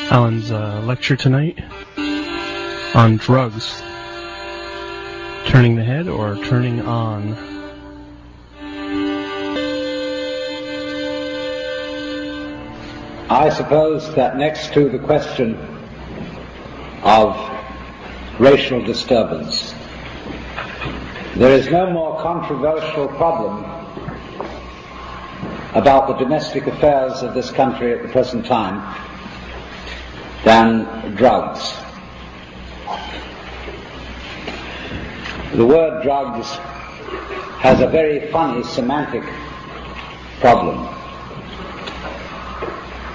Alan's lecture tonight on drugs. Turning the head or turning on? I suppose that next to the question of racial disturbance, there is no more controversial problem about the domestic affairs of this country at the present time than drugs. The word drugs has a very funny semantic problem.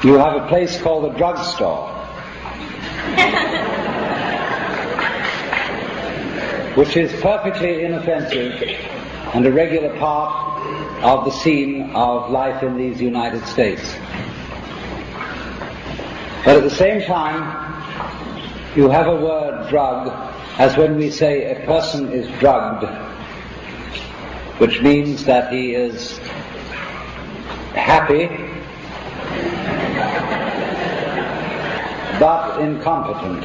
You have a place called a drugstore, which is perfectly inoffensive and a regular part of the scene of life in these United States. But at the same time, you have a word, drug, as when we say a person is drugged, which means that he is happy but incompetent,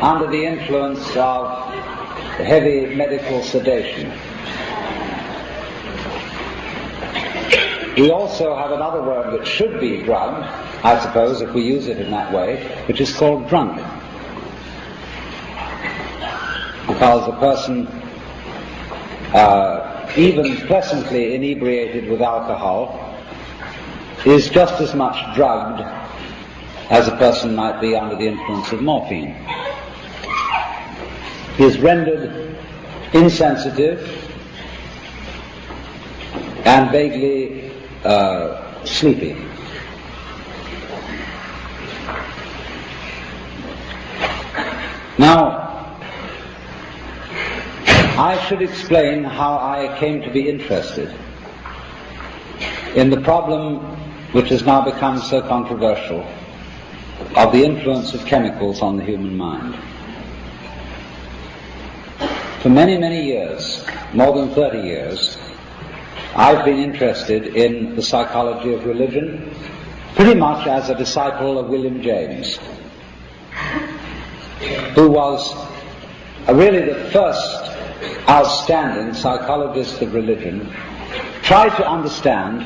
under the influence of heavy medical sedation. We also have another word that should be drugged, I suppose, if we use it in that way, which is called drunk. Because a person, even pleasantly inebriated with alcohol, is just as much drugged as a person might be under the influence of morphine. He is rendered insensitive and vaguely sleepy. Now, I should explain how I came to be interested in the problem which has now become so controversial of the influence of chemicals on the human mind. For many, many years, more than 30 years, I've been interested in the psychology of religion, pretty much as a disciple of William James, who was really the first outstanding psychologist of religion, tried to understand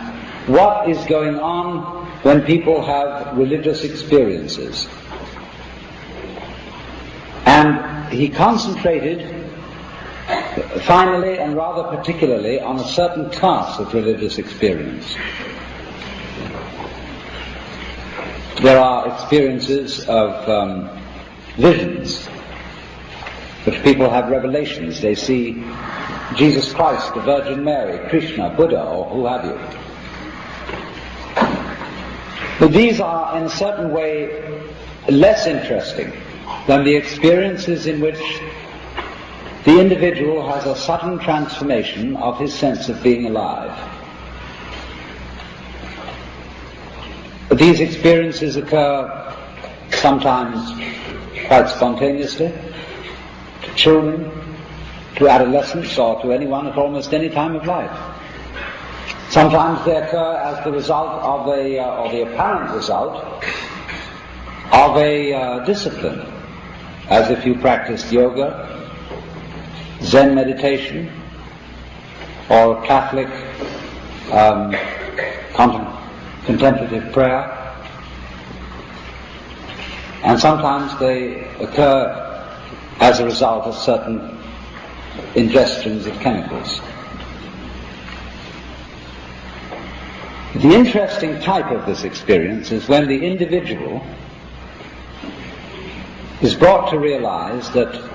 what is going on when people have religious experiences. And he concentrated finally and rather particularly on a certain class of religious experience. There are experiences of visions, which people have revelations. They see Jesus Christ, the Virgin Mary, Krishna, Buddha, or who have you. But these are in a certain way less interesting than the experiences in which the individual has a sudden transformation of his sense of being alive. But these experiences occur sometimes quite spontaneously, to children, to adolescents, or to anyone at almost any time of life. Sometimes they occur as the result of or the apparent result of a discipline, as if you practiced yoga, Zen meditation, or Catholic contemplative prayer. And sometimes they occur as a result of certain ingestions of chemicals. The interesting type of this experience is when the individual is brought to realize that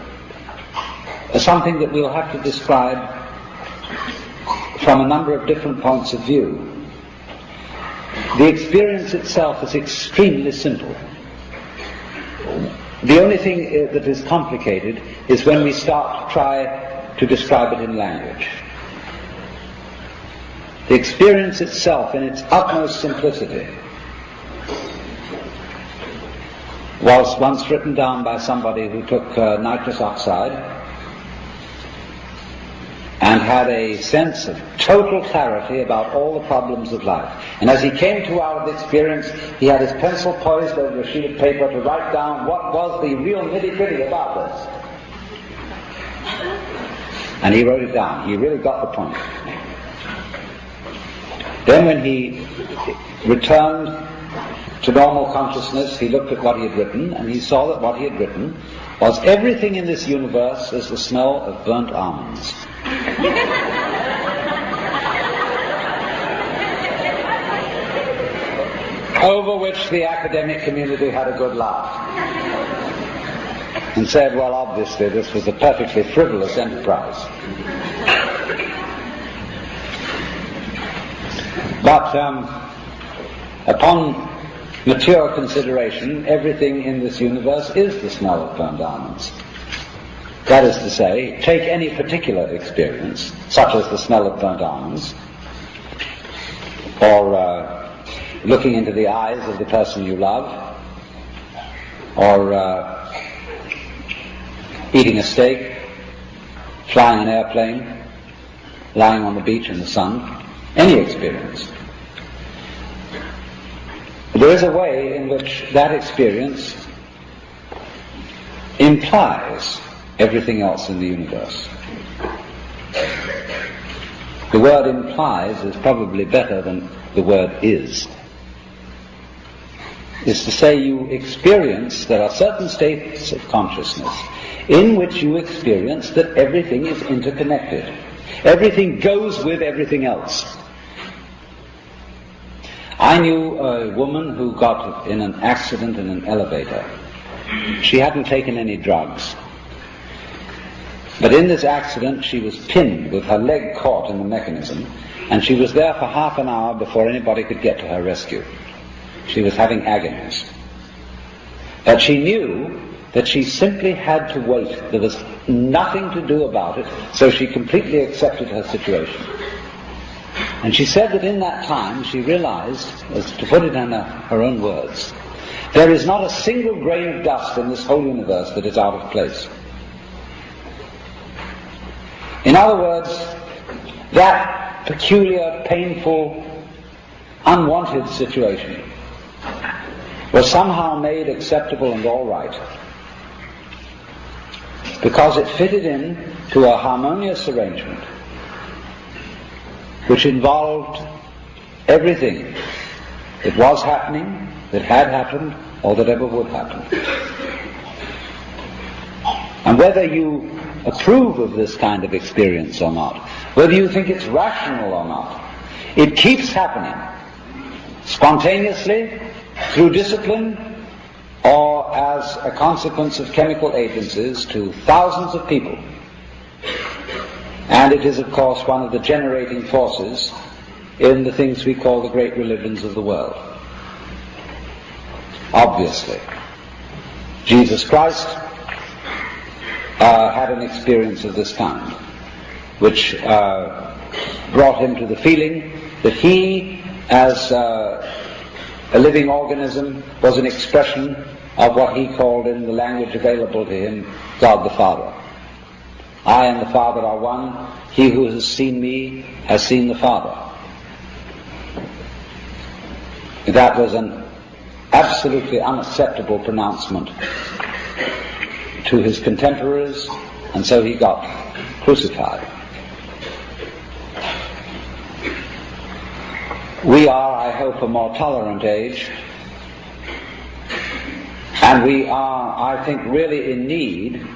something that we'll have to describe from a number of different points of view. The experience itself is extremely simple. The only thing that is complicated is when we start to try to describe it in language. The experience itself, in its utmost simplicity, was once written down by somebody who took nitrous oxide and had a sense of total clarity about all the problems of life. And as he came to out of the experience, he had his pencil poised over a sheet of paper to write down what was the real nitty-gritty about this. And he wrote it down. He really got the point. Then when he returned to normal consciousness, he looked at what he had written, and he saw that what he had written was everything in this universe is the smell of burnt almonds. Over which the academic community had a good laugh and said, well, obviously this was a perfectly frivolous enterprise. But upon mature consideration, everything in this universe is the smell of burnt almonds. That is to say, take any particular experience, such as the smell of burnt almonds, or looking into the eyes of the person you love, or eating a steak, flying an airplane, lying on the beach in the sun, any experience. There is a way in which that experience implies everything else in the universe. The word implies is probably better than the word is. It's to say you experience, there are certain states of consciousness in which you experience that everything is interconnected. Everything goes with everything else. I knew a woman who got in an accident in an elevator. She hadn't taken any drugs. But in this accident she was pinned with her leg caught in the mechanism, and she was there for half an hour before anybody could get to her rescue. She was having agonies. But she knew that she simply had to wait. There was nothing to do about it, so she completely accepted her situation. And she said that in that time she realized, as to put it in her own words, there is not a single grain of dust in this whole universe that is out of place. In other words, that peculiar, painful, unwanted situation was somehow made acceptable and all right because it fitted in to a harmonious arrangement which involved everything that was happening, that had happened, or that ever would happen. And whether you approve of this kind of experience or not, whether you think it's rational or not, it keeps happening spontaneously, through discipline, or as a consequence of chemical agencies to thousands of people. And it is, of course, one of the generating forces in the things we call the great religions of the world. Obviously, Jesus Christ had an experience of this kind, which brought him to the feeling that he, as a living organism, was an expression of what he called, in the language available to him, God the Father. I and the Father are one. He who has seen me has seen the Father. That was an absolutely unacceptable pronouncement to his contemporaries, and so he got crucified. We are, I hope, a more tolerant age, and we are, I think, really in need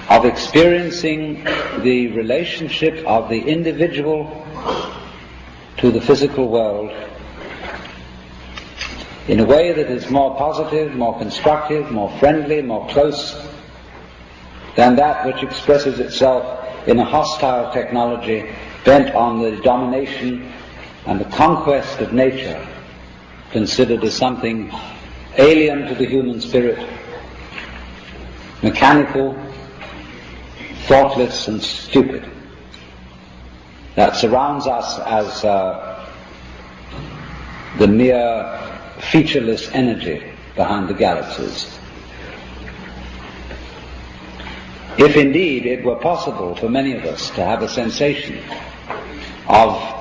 of experiencing the relationship of the individual to the physical world in a way that is more positive, more constructive, more friendly, more close than that which expresses itself in a hostile technology bent on the domination and the conquest of nature, considered as something alien to the human spirit, mechanical, thoughtless and stupid, that surrounds us as the mere featureless energy behind the galaxies. if indeed it were possible for many of us to have a sensation of